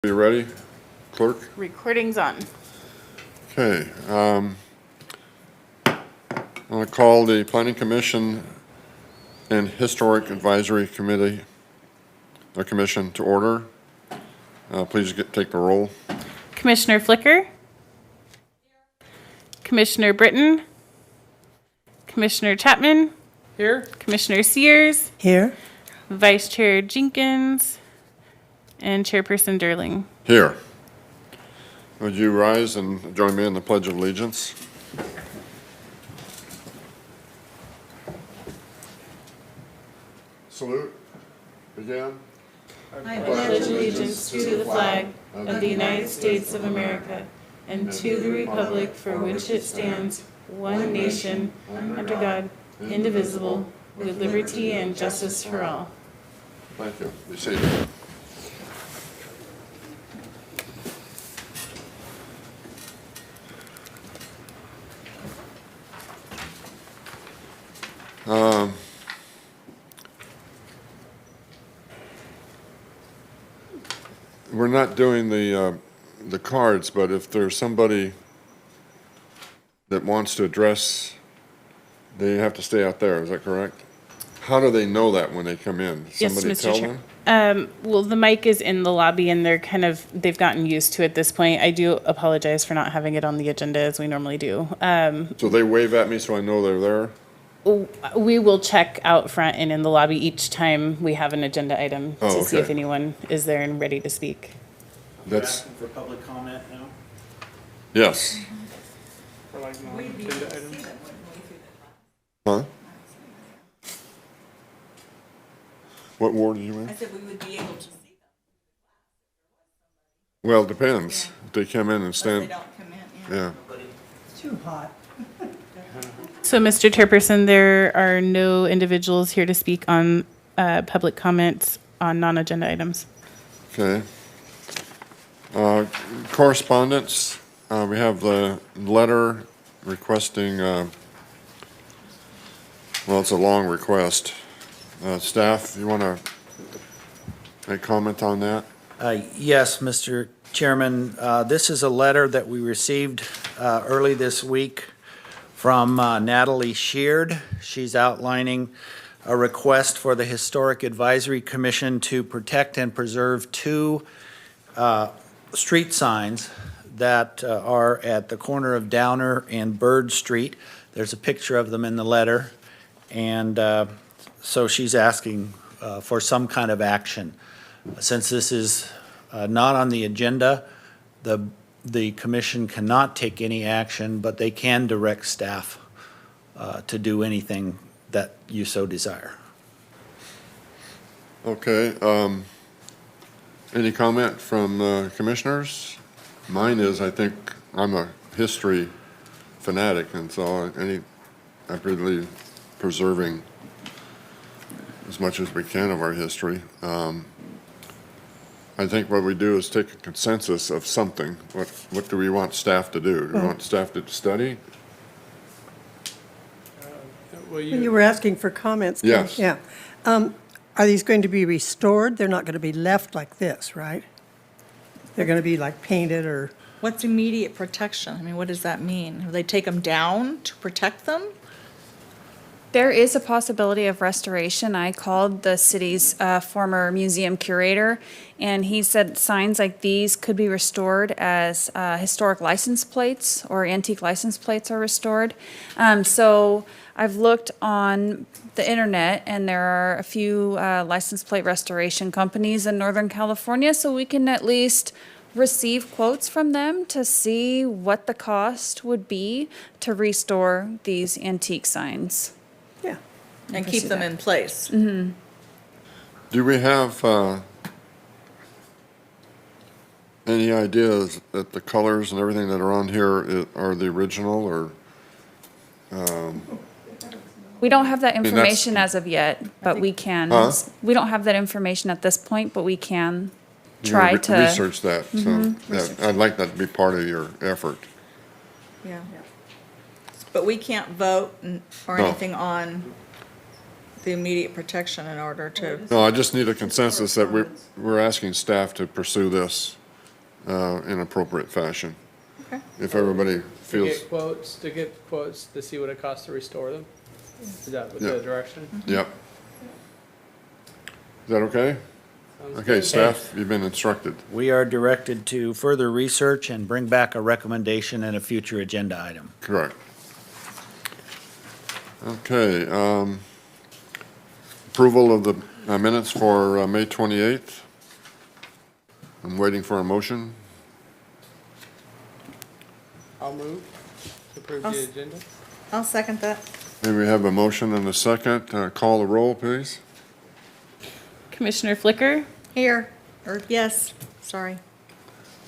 You ready, clerk? Recording's on. Okay. I'm going to call the Planning Commission and Historic Advisory Committee, or Commission to order. Please take the roll. Commissioner Flicker. Commissioner Britton. Commissioner Chapman. Here. Commissioner Sears. Here. Vice Chair Jenkins. And Chairperson Durling. Here. Would you rise and join me in the Pledge of Allegiance? Salute. Begin. I pledge allegiance to the flag of the United States of America and to the republic for which it stands, one nation, under God, indivisible, with liberty and justice for all. Thank you. Be seated. We're not doing the cards, but if there's somebody that wants to address, they have to stay out there, is that correct? How do they know that when they come in? Yes, Somebody Mr. tell Chair. them? Well, the mic is in the lobby and they've gotten used to it at this point. I do apologize for not having it on the agenda as we normally do. So they wave at me so I know they're there? We will check out front and in the lobby each time we have an agenda item Oh, to see okay. if anyone is there and ready to speak. You're That's, asking for public comment now? yes. For like non-agenda items? Huh? What ward are you in? I said we would be able to see them. Well, it depends. If they come in and Unless they stand, don't come in, yeah. It's too hot. So, Mr. Chairperson, there are no individuals here to speak on public comments on non-agenda items. Okay. Correspondence, we have the letter requesting, well, it's a long request. Staff, you want to make comment on that? Yes, Mr. Chairman. This is a letter that we received early this week from Natalie Sheard. She's outlining a request for the Historic Advisory Commission to protect and preserve two street signs that are at the corner of Downer and Bird Street. There's a picture of them in the letter, and so she's asking for some kind of action. Since this is not on the agenda, the commission cannot take any action, but they can direct staff to do anything that you so desire. Okay, any comment from commissioners? Mine is, I think, I'm a history fanatic, and so I believe preserving as much as we can of our history. I think what we do is take a consensus of something. What do we want staff to do? Do we want staff to study? Well, You were asking for comments. Ken. Yes. Yeah. Are these going to be restored? They're not going to be left like this, right? They're going to be like painted or, What's immediate protection? I mean, what does that mean? Will they take them down to protect them? There is a possibility of restoration. I called the city's former museum curator, and he said signs like these could be restored as historic license plates or antique license plates are restored. So I've looked on the internet, and there are a few license plate restoration companies in Northern California, so we can at least receive quotes from them to see what the cost would be to restore these antique signs. yeah. And keep them in place? Do we have any ideas that the colors and everything that are on here are the original, or? We don't have that that's- information as of yet, but we can. Huh? We don't have that information at this point, but we can You're try gonna to. research that, so I'd like that to be part of your effort. Yeah. But we can't vote or No. anything on the immediate protection in order to, No, I just need a consensus that we're asking staff to pursue this. in appropriate fashion. Okay. If everybody To feels, get quotes to see what it costs to restore them? Is that Yeah. the direction? yep. Is that okay? Sounds Okay, good. staff, you've been instructed. We are directed to further research and bring back a recommendation in a future agenda item. Correct. Okay, approval of the minutes for May 28th. I'm waiting for a motion. I'll move to approve I'll the s- agenda. I'll second that. May we have a motion and a second? Call the roll, please. Commissioner Flicker, Here, or yes, sorry.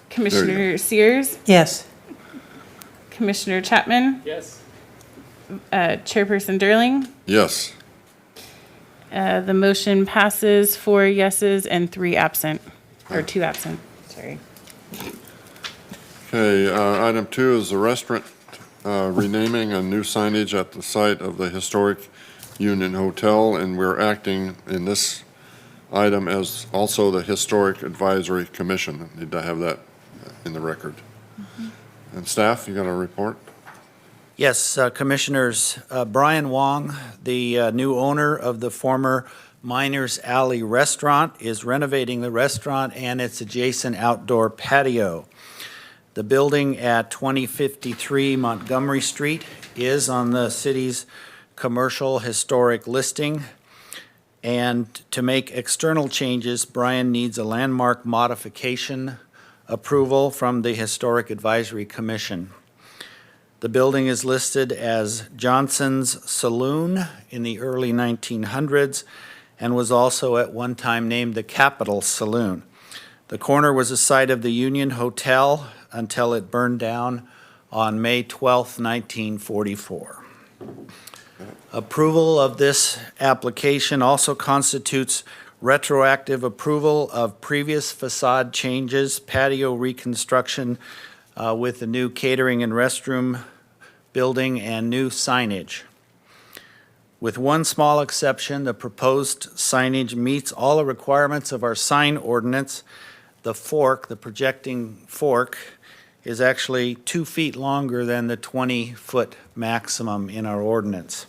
Commissioner Sears, Yes. Commissioner Chapman, Yes. Chairperson Durling. Yes. The motion passes 4 yeses and 3 absent, or 2 absent, sorry. Okay, item 2 is the restaurant renaming and new signage at the site of the historic Union Hotel, and we're acting in this item as also the Historic Advisory Commission. Need to have that in the record. And staff, you got a report? Yes, Commissioners, Brian Wong, the new owner of the former Miners Alley Restaurant, is renovating the restaurant and its adjacent outdoor patio. The building at 2053 Montgomery Street is on the city's commercial historic listing. And to make external changes, Brian needs a landmark modification approval from the Historic Advisory Commission. The building is listed as Johnson's Saloon in the early 1900s and was also at one time named the Capitol Saloon. The corner was a site of the Union Hotel until it burned down on May 12, 1944. Approval of this application also constitutes retroactive approval of previous facade changes, patio reconstruction with the new catering and restroom building, and new signage. With one small exception, the proposed signage meets all the requirements of our sign ordinance. The fork, the projecting fork, is actually 2 feet longer than the 20-foot maximum in our ordinance.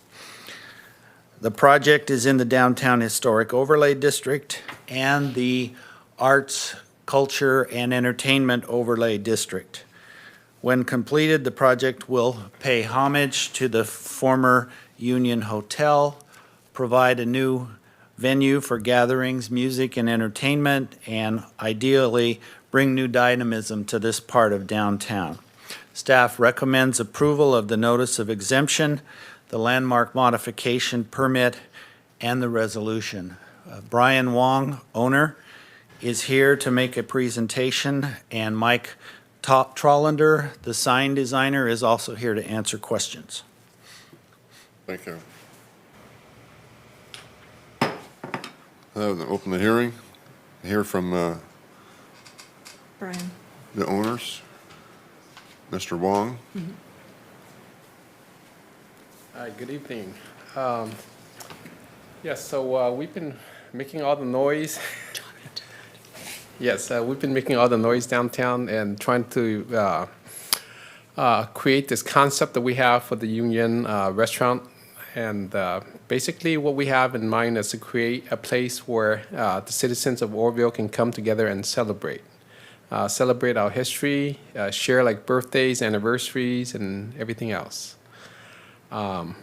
The project is in the Downtown Historic Overlay District and the Arts, Culture, and Entertainment Overlay District. When completed, the project will pay homage to the former Union Hotel, provide a new venue for gatherings, music, and entertainment, and ideally bring new dynamism to this part of downtown. Staff recommends approval of the notice of exemption, the landmark modification permit, and the resolution. Brian Wong, owner, is here to make a presentation, and Mike Trollender, the sign designer, is also here to answer questions. Thank you. Open the hearing. Hear from Brian. the owners. Mr. Wong. Good evening. Yes, so we've been making all the noise. Yes, we've been making all the noise downtown and trying to create this concept that we have for the Union Restaurant. And basically what we have in mind is to create a place where the citizens of Oroville can come together and celebrate. Celebrate our history, share like birthdays, anniversaries, and everything else. All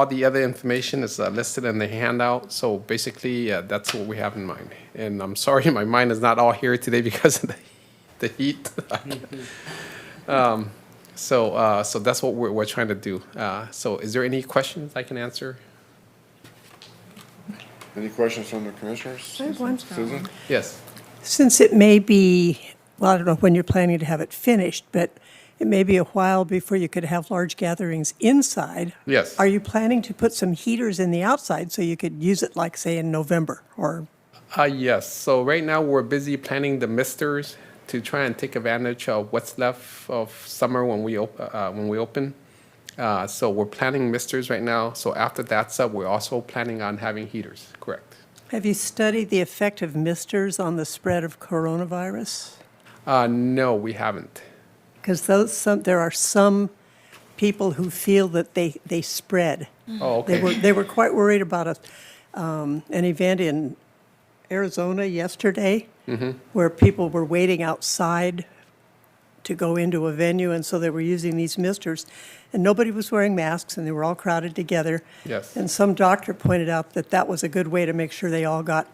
the other information is listed in the handout. So basically, that's what we have in mind. And I'm sorry, my mind is not all here today because of the heat. So that's what we're trying to do. So is there any questions I can answer? Any questions from the commissioners? I have one. Susan? Yes. Since it may be, well, I don't know when you're planning to have it finished, but it may be a while before you could have large gatherings inside. Yes. Are you planning to put some heaters in the outside so you could use it like, say, in November or? Yes. So right now we're busy planning the misters to try and take advantage of what's left of summer when we open. So we're planning misters right now. So after that's up, we're also planning on having heaters. Correct. Have you studied the effect of misters on the spread of coronavirus? No, we haven't. Because there are some people who feel that they spread. Oh, okay. They were quite worried about an event in Arizona yesterday where people were waiting outside to go into a venue, and so they were using these misters. And nobody was wearing masks, and they were all crowded together. Yes. And some doctor pointed out that that was a good way to make sure they all got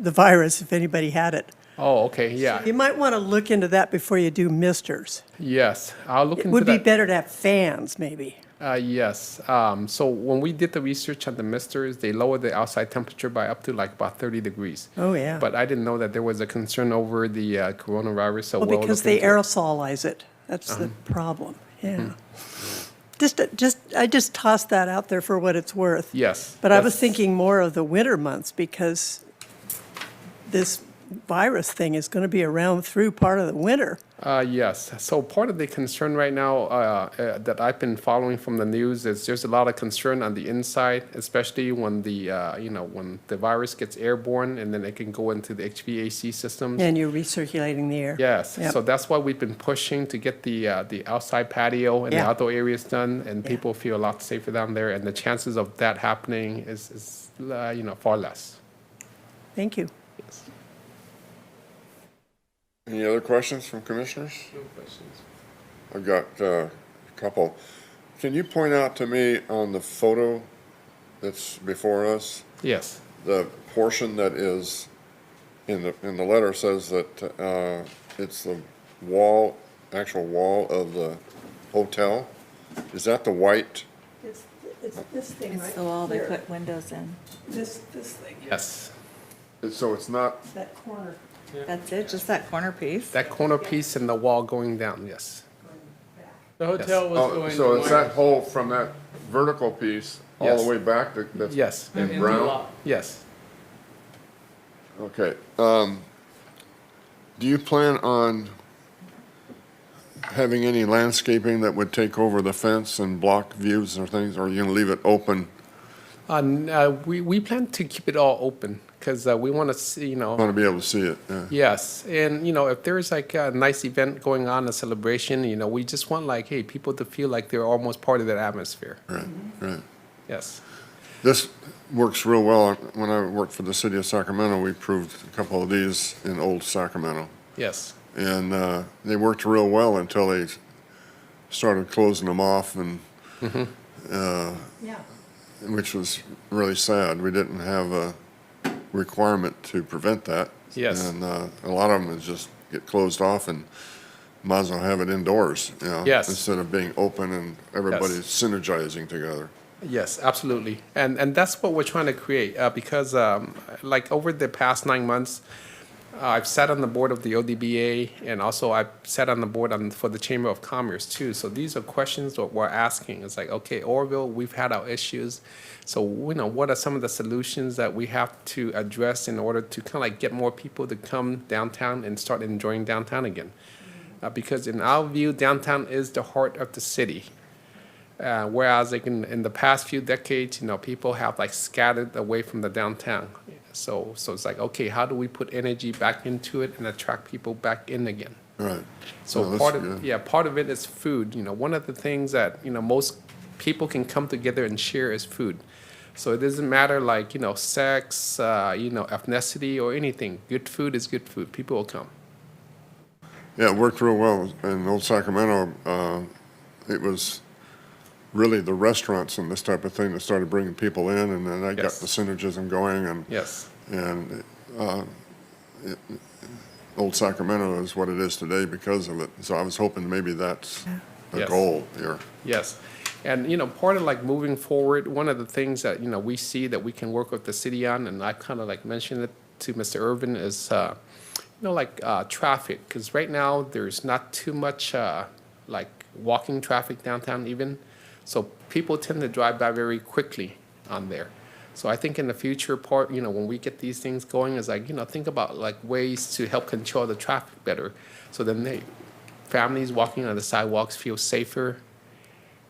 the virus if anybody had it. Oh, okay, yeah. You might want to look into that before you do misters. Yes, I'll look It into would be that. better to have fans, maybe. Yes. So when we did the research on the misters, they lowered the outside temperature by up to like about 30 degrees. Oh, yeah. But I didn't know that there was a concern over the coronavirus, so Well, we'll because look they into it. aerosolize it. That's the problem, yeah. I just tossed that out there for what it's worth. Yes. But I was that's- thinking more of the winter months because this virus thing is going to be around through part of the winter. Yes. So part of the concern right now that I've been following from the news is there's a lot of concern on the inside, especially when when the virus gets airborne and then it can go into the HVAC systems. And you're recirculating the air. Yes. Yep. So that's why we've been pushing to get the outside patio and the Yeah. outdoor areas done, and Yeah. people feel a lot safer down there. And the chances of that happening is far less. Thank you. Yes. Any other questions from commissioners? No questions. I've got a couple. Can you point out to me on the photo that's before us, Yes. the portion that is in the letter says that it's the actual wall of the hotel? Is that the white? It's this thing It's the wall they put windows in. This thing, Yes. So it's not, that corner. That's it, just that corner piece? That corner piece and the wall going down. Yes. The hotel was oh, going. so to it's Mars. that whole from that vertical piece all Yes. the way back that's Yes. In in the brown? lot. Yes. Okay. Do you plan on having any landscaping that would take over the fence and block views or things, or are you going to leave it open? We plan to keep it all open because we want to see, Want to be able to see it? Yeah. Yes, and if there's like a nice event going on, a celebration, we just want like, hey, people to feel like they're almost part of that atmosphere. Right, right. Yes. This works real well. When I worked for the city of Sacramento, we proved a couple of these in old Sacramento. Yes. And they worked real well until they started closing them off, and Yeah. which was really sad. We didn't have a requirement to prevent that. Yes. And a lot of them is just get closed off and might as well have it indoors, Yes. instead of being open and everybody's synergizing together. Yes, absolutely. And that's what we're trying to create because like over the past 9 months, I've sat on the board of the ODBA and also I've sat on the board for the Chamber of Commerce too. So these are questions that we're asking. It's like, okay, Oroville, we've had our issues. So, what are some of the solutions that we have to address in order to kind of like get more people to come downtown and start enjoying downtown again? Because in our view, downtown is the heart of the city. Whereas like in the past few decades, people have like scattered away from the downtown. So it's like, okay, how do we put energy back into it and attract people back in again? Right. So Oh, that's part of good. part of it is food. One of the things that most people can come together and share is food. So it doesn't matter like sex, ethnicity or anything. Good food is good food. People will come. Yeah, it worked real well in old Sacramento. It was really the restaurants and this type of thing that started bringing people in, and then that got Yes. the synergism going, and Yes. old Sacramento is what it is today because of it. So I was hoping maybe that's the Yes. goal here. Yes. And, part of like moving forward, one of the things that, we see that we can work with the city on, and I kind of like mentioned it to Mr. Irvin, is, traffic. Because right now, there's not too much like walking traffic downtown even. So people tend to drive by very quickly on there. So I think in the future part, when we get these things going, is like, think about like ways to help control the traffic better. So then families walking on the sidewalks feel safer.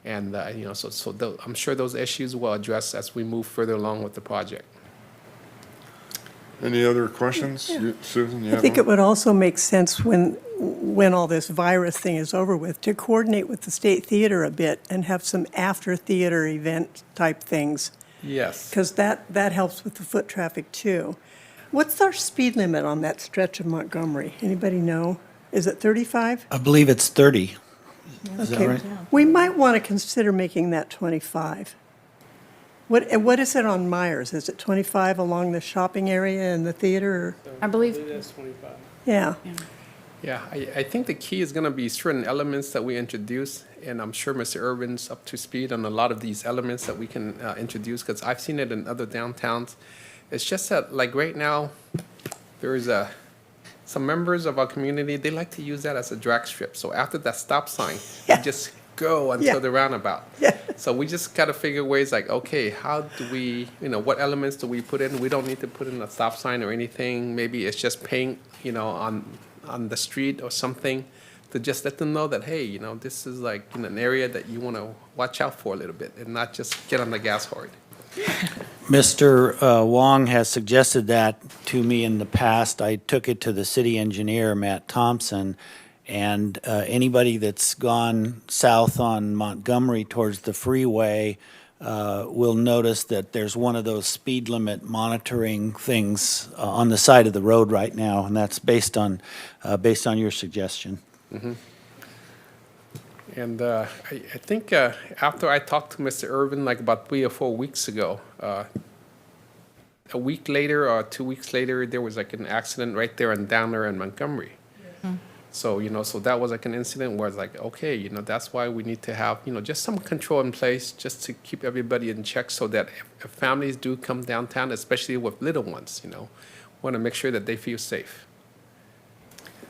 And, I'm sure those issues will address as we move further along with the project. Any other questions? Susan, you I have think one? it would also make sense when all this virus thing is over with, to coordinate with the State Theater a bit and have some after-theater event type things, Yes. because that helps with the foot traffic too. What's our speed limit on that stretch of Montgomery? Anybody know? Is it 35? I believe it's 30. Is that Okay. right? We might want to consider making that 25. What is it on Myers? Is it 25 along the shopping area and the theater? or- I believe, That's 25. Yeah. Yeah, I think the key is gonna be certain elements that we introduce, and I'm sure Mr. Irvin's up to speed on a lot of these elements that we can introduce, because I've seen it in other downtowns. It's just that, like right now, there is some members of our community, they like to use that as a drag strip. So after that stop sign, Yeah. you just go until Yeah. the roundabout. Yeah. So we just gotta figure ways like, okay, how do we, what elements do we put in? We don't need to put in a stop sign or anything. Maybe it's just paint, on the street or something to just let them know that, hey, this is like an area that you want to watch out for a little bit and not just get on the gas hard. Mr. Wong has suggested that to me in the past. I took it to the city engineer, Matt Thompson, and anybody that's gone south on Montgomery towards the freeway will notice that there's one of those speed limit monitoring things on the side of the road right now, and that's based on your suggestion. And I think after I talked to Mr. Irvin, like about 3 or 4 weeks ago, a week later or 2 weeks later, there was like an accident right there on Downer and Montgomery. So, so that was like an incident where it's like, okay, that's why we need to have, just some control in place just to keep everybody in check so that if families do come downtown, especially with little ones, want to make sure that they feel safe.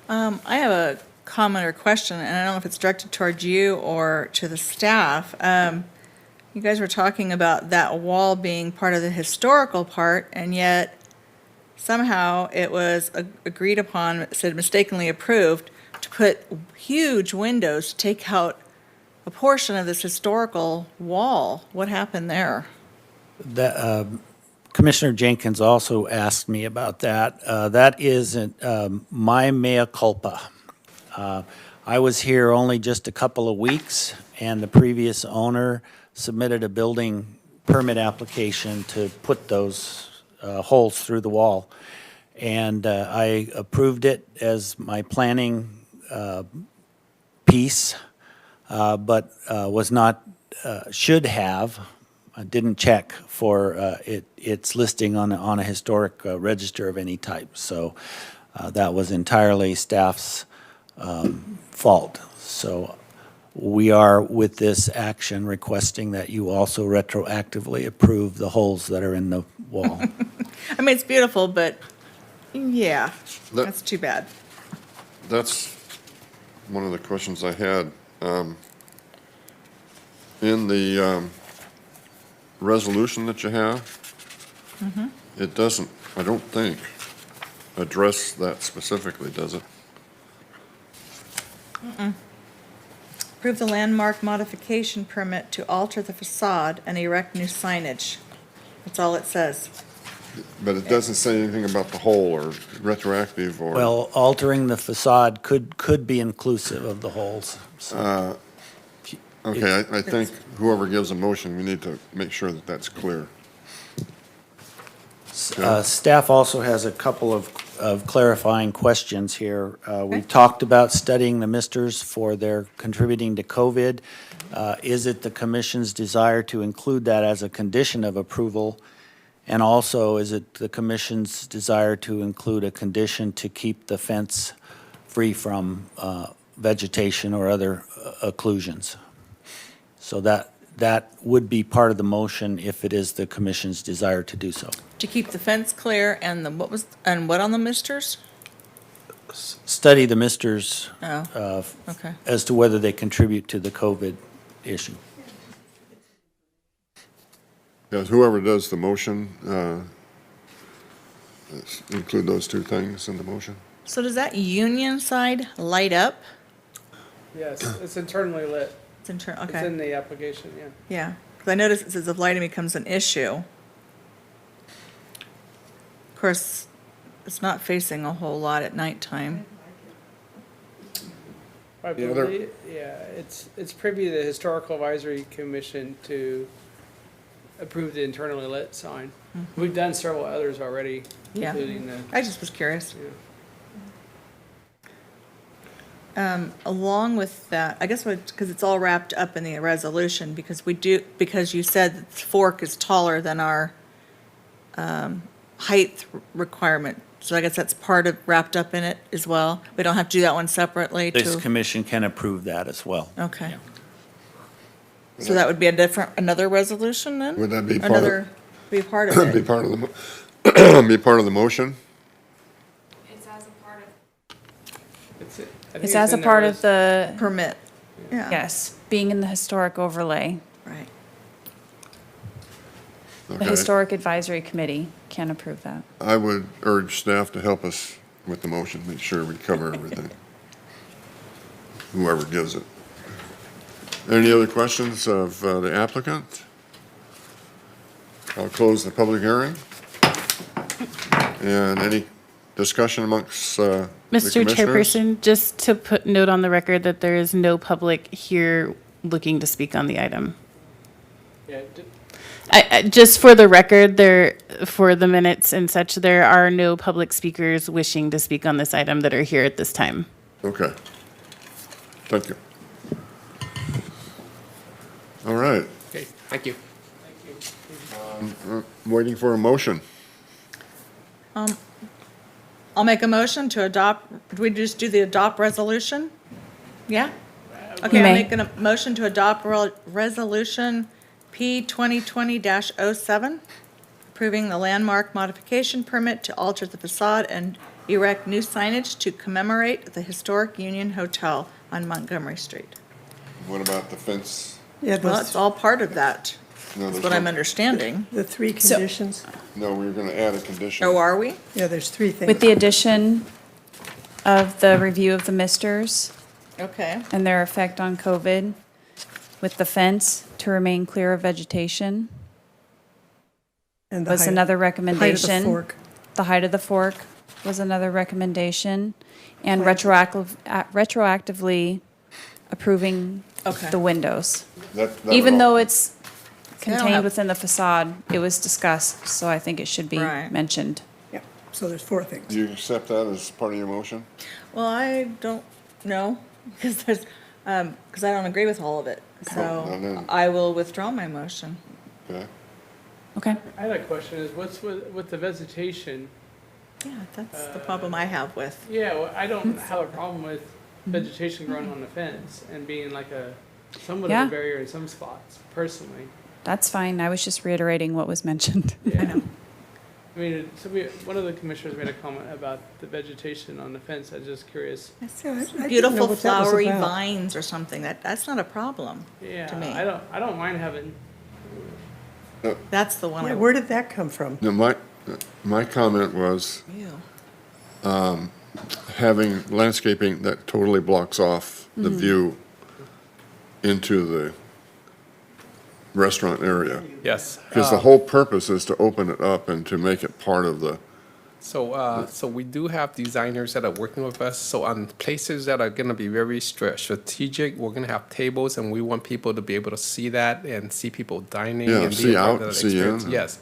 I have a comment or question, and I don't know if it's directed towards you or to the staff. You guys were talking about that wall being part of the historical part, and yet somehow it was agreed upon, said mistakenly approved, to put huge windows to take out a portion of this historical wall. What happened there? Commissioner Jenkins also asked me about that. That is my mea culpa. I was here only just a couple of weeks, and the previous owner submitted a building permit application to put those holes through the wall. And I approved it as my planning piece, but was not, should have, didn't check for its listing on a historic register of any type. So that was entirely staff's fault. So we are, with this action, requesting that you also retroactively approve the holes that are in the wall. I mean, it's beautiful, but yeah, That- that's too bad. That's one of the questions I had. In the resolution that you have, it doesn't, I don't think, address that specifically, does it? Approve the landmark modification permit to alter the facade and erect new signage. That's all it says. But it doesn't say anything about the whole or retroactive or. Well, altering the facade could be inclusive of the holes. So Okay, I think whoever gives a motion, we need to make sure that that's clear. Staff also has a couple of clarifying questions here. We've talked about studying the misters for their contributing to COVID. Is it the commission's desire to include that as a condition of approval? And also, is it the commission's desire to include a condition to keep the fence free from vegetation or other occlusions? So that would be part of the motion if it is the commission's desire to do so. To keep the fence clear and what on the misters? Study the misters Oh, okay. as to whether they contribute to the COVID issue. Yes, whoever does the motion, include those two things in the motion. So does that union side light up? Yes, it's internally lit. It's internal, It's okay. in the application, yeah. Yeah, because I noticed it says if lighting becomes an issue. Of course, it's not facing a whole lot at nighttime. I The other- believe, yeah, it's privy to the Historical Advisory Commission to approve the internally lit sign. We've done several others already, Yeah. including the, I just was curious. yeah. Along with that, I guess because it's all wrapped up in the resolution, because you said that the fork is taller than our height requirement. So I guess that's wrapped up in it as well. We don't have to do that one separately This to, commission can approve that as well. okay. So that would be another resolution then? Would that be part Another, be part of Be it. part of the, be part of the motion? It's as a part of. I think It's as a in part there of the, Permit. Yeah. yes, being in the historic overlay. Right. The Okay. Historic Advisory Committee can approve that. I would urge staff to help us with the motion, make sure we cover everything. Whoever gives it. Any other questions of the applicant? I'll close the public hearing. And any discussion amongst the Mr. commissioners? Chairperson, just to put note on the record that there is no public here looking to speak on the item. Yeah, Just for the record, for the minutes and such, there are no public speakers wishing to speak on this item that are here at this time. Okay. Thank you. All right, Okay, thank you. waiting for a motion. I'll make a motion to adopt, do we just do the adopt resolution? Yeah? Okay, You I'll may. make a motion to adopt resolution P 2020-07, approving the landmark modification permit to alter the facade and erect new signage to commemorate the historic Union Hotel on Montgomery Street. What about the fence? Yeah, Well, it's all part of that, No, is there's what I'm no- understanding. the three So- conditions. No, we were going to add a condition. Oh, are we? Yeah, there's three things. With the addition of the review of the misters Okay. and their effect on COVID, with the fence to remain clear of vegetation, And the was height- another height of the recommendation. fork. The height of the fork was another recommendation, and Plant- retroactively approving Okay. the windows. That Even would though all- it's don't have- contained within the facade, it was discussed, so I think it should be Right. mentioned. Yeah, so there's four things. Do you accept that as part of your motion? Well, I don't know, because I don't agree with all of it. No, So no. I will withdraw my motion. Okay. Okay? I had a question, is what's with the vegetation? Yeah, that's the problem I have with. Yeah, well, I don't have a problem with vegetation growing on the fence and being like somewhat of Yeah. a barrier in some spots, personally. That's fine. I was just reiterating what was mentioned. Yeah. I know. I mean, one of the commissioners made a comment about the vegetation on the fence. I was just curious. Yeah, I didn't know Beautiful what that was flowery about. vines or something, that's not a problem Yeah, to me. I don't mind having, That's the one Yeah, I. where did that come from? No, my comment was Ew. having landscaping that totally blocks off the view into the restaurant area. Yes. Because the whole purpose is to open it up and to make it part of the, So we do have designers that are working with us. So on places that are going to be very strategic, we're going to have tables, and we want people to be able to see that and see people dining Yeah, and see be a part out, of that see experience. in. Yes,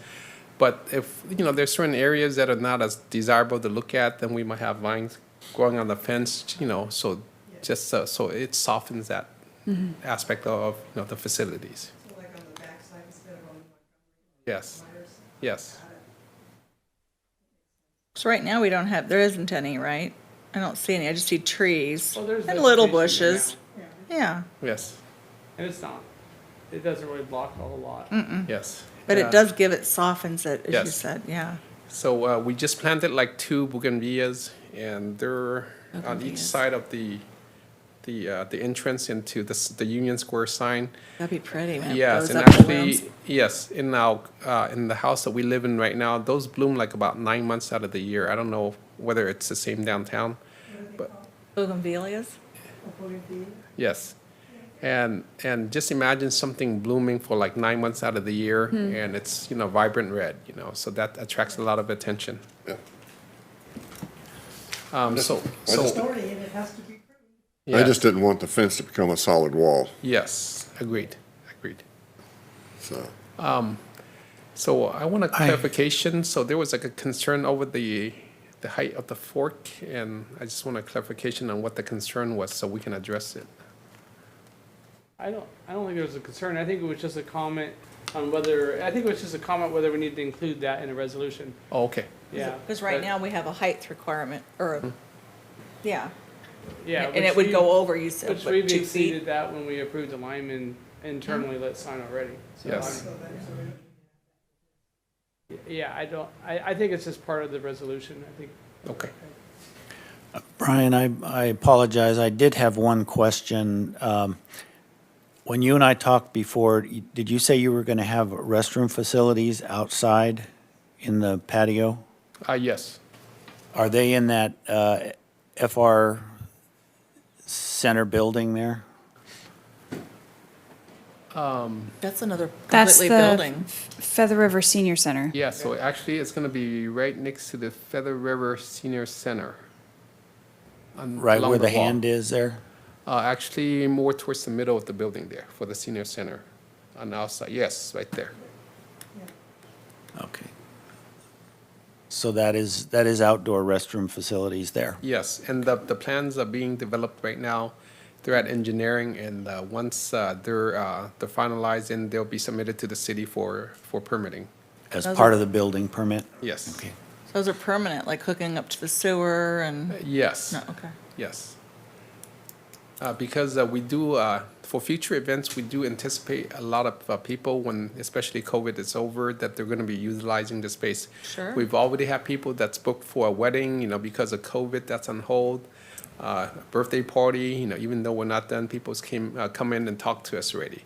but if there's certain areas that are not as desirable to look at, then we might have vines growing on the fence. So just so it softens that aspect of the facilities. Like on the backside instead of on Yes, yes. So right now, there isn't any, right? I don't see any, I just see trees well, there's and little vegetation there bushes. Yeah, Yes, and it's not, it doesn't really block a whole lot. yes. but Yeah. it does softens it, as you Yes. said, yeah. So we just planted like 2 bougainvilleas, and they're on each Bougainvilleas. side of the entrance into the Union Square sign. That'd be pretty, man. Yes, Goes and up the actually, rooms. yes, in the house that we live in right now, those bloom like about 9 months out of the year. I don't know whether it's the same downtown, but Bougainvilleas? yes. And just imagine something blooming for like 9 months out of the year, and it's vibrant red, so that attracts a lot of attention. yeah. So, I just- Authority, and it has to be approved. I yes, just didn't want the fence to become a solid wall, yes, agreed. so. So I want a clarification. So there was like a concern over the height of the fork, and I just want a clarification on what the concern was so we can address it. I don't think there was a concern. I think it was just a comment on whether we need to include that in a resolution. Oh, okay. Yeah. Because right But- now we have a height requirement, or, yeah. Yeah. And it would go over, you said, Which what, we've 2 feet? exceeded that when we approved the Lyman internally lit sign already. So Yes. Yeah, I think it's just part of the resolution, I think. Okay. Brian, I apologize. I did have one question. When you and I talked before, did you say you were going to have restroom facilities outside in the patio? Yes. Are they in that FR Center building there? That's another That's completely the building. Feather River Senior Center. Yeah, so actually it's going to be right next to the Feather River Senior Center. Right where the hand is there? Actually, more towards the middle of the building there for the senior center on the outside. Yes, right there. Okay. So that is outdoor restroom facilities there? Yes, and the plans are being developed right now. They're at engineering, and once they're finalized, then they'll be submitted to the city for permitting. As Those part are- of the building permit? Yes. Okay. Those are permanent, like hooking up to the sewer and, Yes. no, okay. Yes. Because we do, for future events, we do anticipate a lot of people when, especially COVID is over, that they're going to be utilizing the space. Sure. We've already had people that's booked for a wedding, because of COVID, that's on hold. Birthday party, even though we're not done, people come in and talk to us already.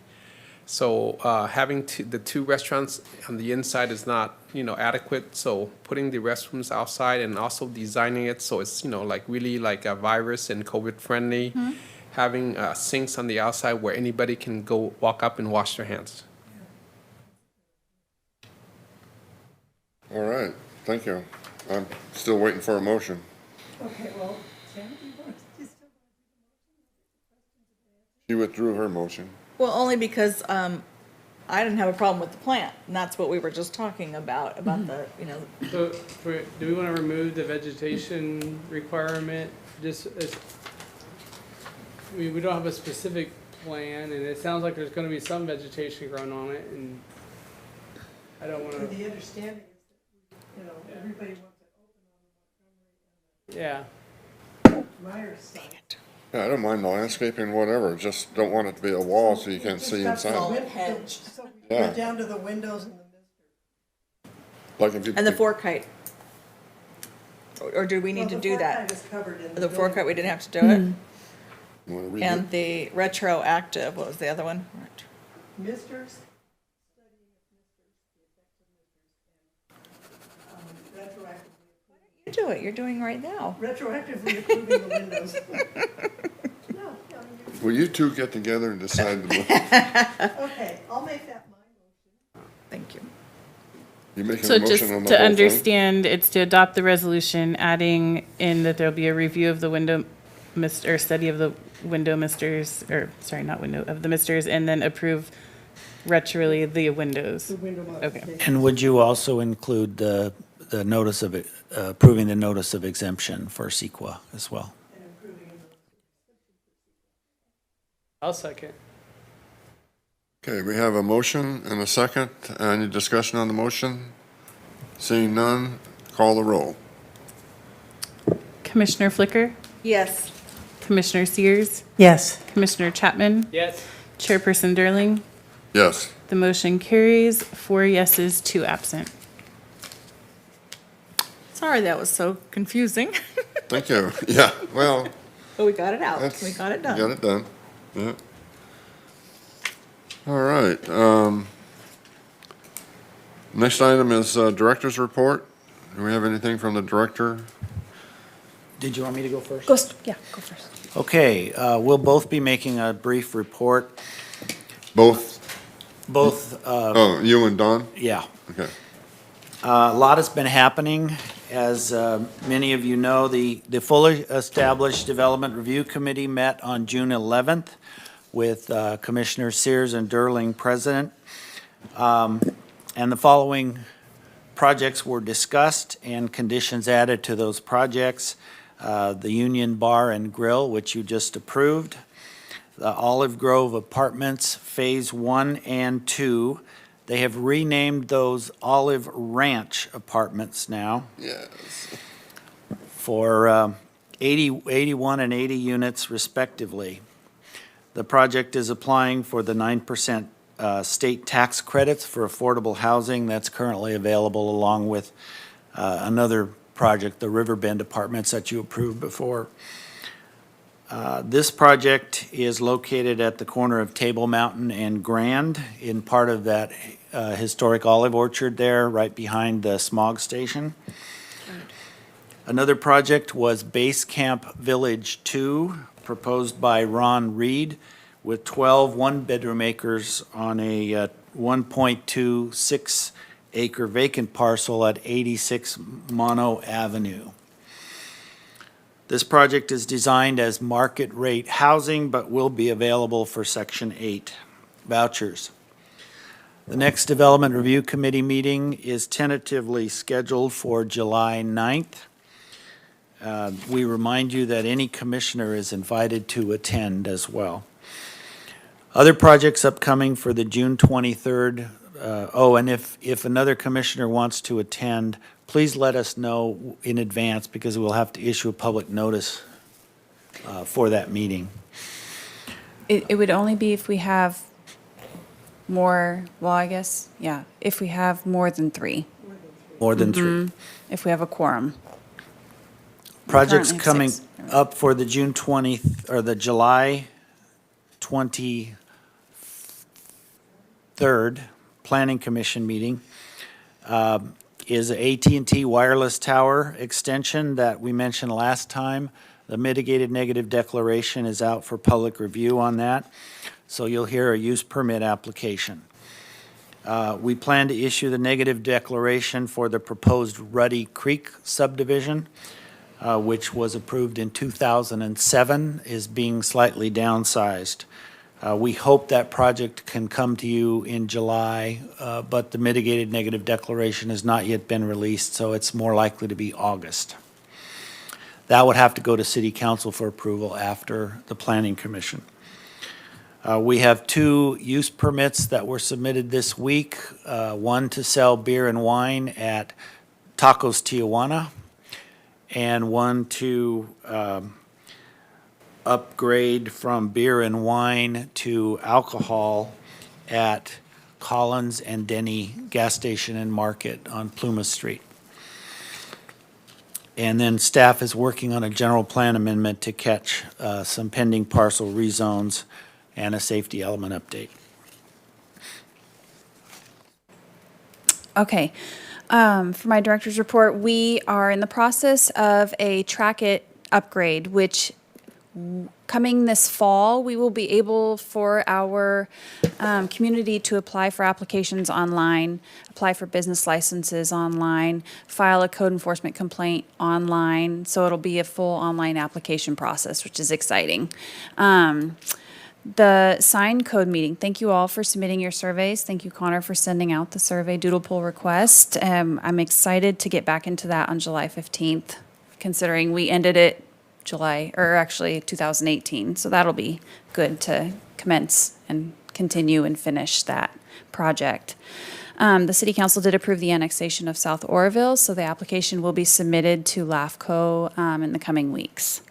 So having the two restaurants on the inside is not, adequate. So putting the restrooms outside and also designing it so it's, like really like a virus and COVID friendly. Having sinks on the outside where anybody can go walk up and wash their hands. All right, thank you. I'm still waiting for a motion. Okay, well, Janet, you want to still? She withdrew her motion. Well, only because I didn't have a problem with the plant, and that's what we were just talking about the, So, do we want to remove the vegetation requirement? We don't have a specific plan, and it sounds like there's going to be some vegetation growing on it, and I don't want to. The understanding is that, everybody wants it Yeah. open on the Myers side. Yeah, I don't mind the landscaping, whatever, just don't want it to be a wall so you can't see inside. hedge. So Yeah. we're down to the windows and the mister. Like if you- And the fork height. Or do we need to do that? The fork height is covered in the The fork height, building. we didn't have to do it? You wanna read And it? the retroactive, what was the other one? Misters, retroactively You do it, you're doing right now. retroactively approving the windows. No, Will you two get together and decide the, okay, I'll make that my motion. Thank you. you making So a just motion on the to whole thing? understand, it's to adopt the resolution, adding in that there'll be a review of the or study of the window misters, or, sorry, not window, of the misters, and then approve retroly the windows. The window modification. And would you also include the notice of, approving the notice of exemption for CEQA as well? I'll second. Okay, we have a motion and a second. Any discussion on the motion? Seeing none, call the roll. Commissioner Flicker, Yes. Commissioner Sears, Yes. Commissioner Chapman, Yes. Chairperson Durling. Yes. The motion carries, 4 yeses, 2 absent. Sorry that was so confusing, Thank you. Yeah, well, but we got it out. that's. We got it Got done. it done. Yeah. All right. Next item is director's report. Do we have anything from the director? Did you want me to go first? Go first. Okay, we'll both be making a brief report. Both? Both, Oh, you and Don? yeah. Okay. A lot has been happening, As many of you know, the fully established Development Review Committee met on June 11th with Commissioners Sears and Durling president. And the following projects were discussed and conditions added to those projects. The Union Bar and Grill, which you just approved. The Olive Grove Apartments, Phase 1 and 2. They have renamed those Olive Ranch Apartments now. Yes. For 81 and 80 units respectively. The project is applying for the 9% state tax credits for affordable housing that's currently available, along with another project, the Riverbend Apartments that you approved before. This project is located at the corner of Table Mountain and Grand in part of that historic olive orchard there, right behind the smog station. Another project was Base Camp Village 2, proposed by Ron Reed, with 12 one-bedroom acres on a 1.26 acre vacant parcel at 86 Mono Avenue. This project is designed as market rate housing, but will be available for Section 8 vouchers. The next Development Review Committee meeting is tentatively scheduled for July 9th. We remind you that any commissioner is invited to attend as well. Other projects upcoming for the June 23rd. And if another commissioner wants to attend, please let us know in advance, because we'll have to issue a public notice for that meeting. It would only be if we have more, well, I guess, yeah, if we have more than three, More than three. if we have a quorum. Projects currently have coming 6. up for the June 20th, or the July 23rd Planning Commission meeting is a AT&T wireless tower extension that we mentioned last time. The mitigated negative declaration is out for public review on that, so you'll hear a use permit application. We plan to issue the negative declaration for the proposed Ruddy Creek subdivision, which was approved in 2007, is being slightly downsized. We hope that project can come to you in July, but the mitigated negative declaration has not yet been released, so it's more likely to be August. That would have to go to City Council for approval after the Planning Commission. We have 2 use permits that were submitted this week, one to sell beer and wine at Tacos Tijuana, and one to upgrade from beer and wine to alcohol at Collins and Denny Gas Station and Market on Plumas Street. And then staff is working on a general plan amendment to catch some pending parcel rezones and a safety element update. Okay. For my director's report, we are in the process of a Track It upgrade, which coming this fall, we will be able for our community to apply for applications online, apply for business licenses online, file a code enforcement complaint online. So it'll be a full online application process, which is exciting. The sign code meeting, thank you all for submitting your surveys. Thank you, Connor, for sending out the survey doodle poll request. I'm excited to get back into that on July 15th, considering we ended it July, or actually 2018. So that'll be good to commence and continue and finish that project. The City Council did approve the annexation of South Oroville, so the application will be submitted to LAFCO in the coming weeks.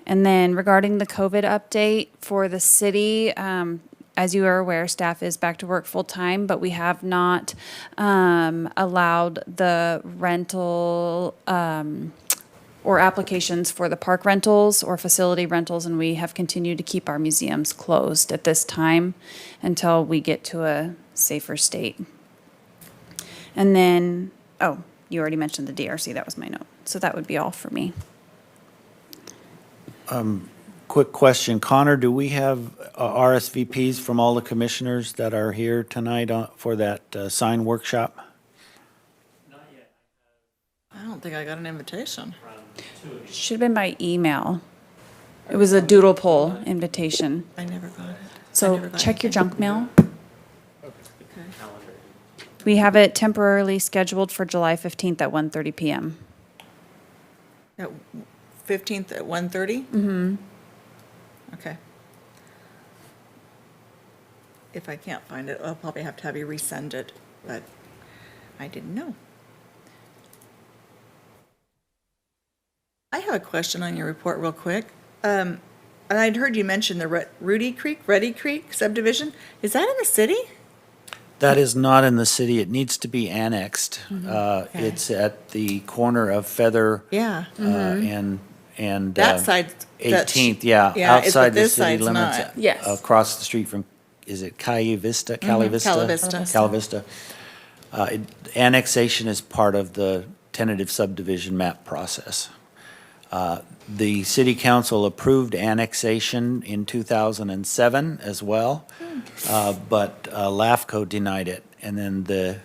And then regarding the COVID update for the city, as you are aware, staff is back to work full-time, but we have not allowed the rental or applications for the park rentals or facility rentals, and we have continued to keep our museums closed at this time until we get to a safer state. And then, oh, you already mentioned the DRC, that was my note. So that would be all for me. Quick question, Connor, do we have RSVPs from all the commissioners that are here tonight for that sign workshop? I don't think I got an invitation. Should have been by email. It was a doodle poll invitation. I never got it. So never got check your anything. junk mail. Okay. We have it temporarily scheduled for July 15th at 1:30 PM. At 15th at 1:30? Mm-hmm. Okay. If I can't find it, I'll probably have to have you resend it, but I didn't know. I have a question on your report real quick. And I'd heard you mention the Ready Creek subdivision. Is that in the city? That is not in the city. It needs to be annexed. Okay. It's at the corner of Feather Yeah. and That side. 18th, yeah, Yeah, it's- outside but the this city side's limits. not. Yes. Across the street from, is it Cali Vista? Cali Vista? Cali Vista. Cali Vista. Annexation is part of the tentative subdivision map process. The city council approved annexation in 2007 as well, but LAFCO denied it. And then the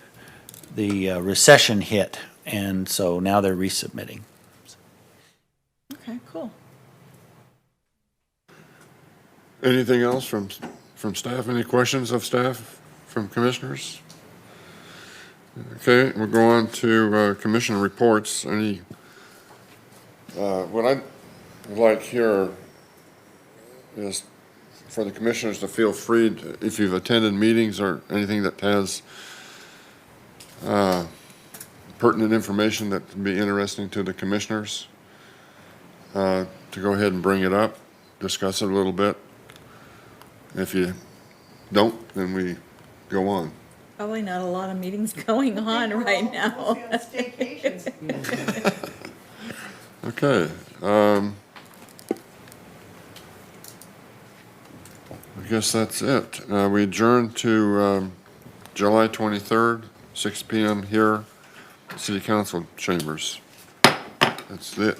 recession hit, and so now they're resubmitting. Okay, cool. Anything else from staff? Any questions of staff from commissioners? Okay, we'll go on to commission reports. What I'd like here is for the commissioners to feel free, if you've attended meetings or anything that has pertinent information that would be interesting to the commissioners, to go ahead and bring it up, discuss it a little bit. If you don't, then we go on. Probably not a lot of meetings going on right now. Okay. I guess that's it. We adjourn to July 23rd, 6 PM here, City Council chambers. That's it.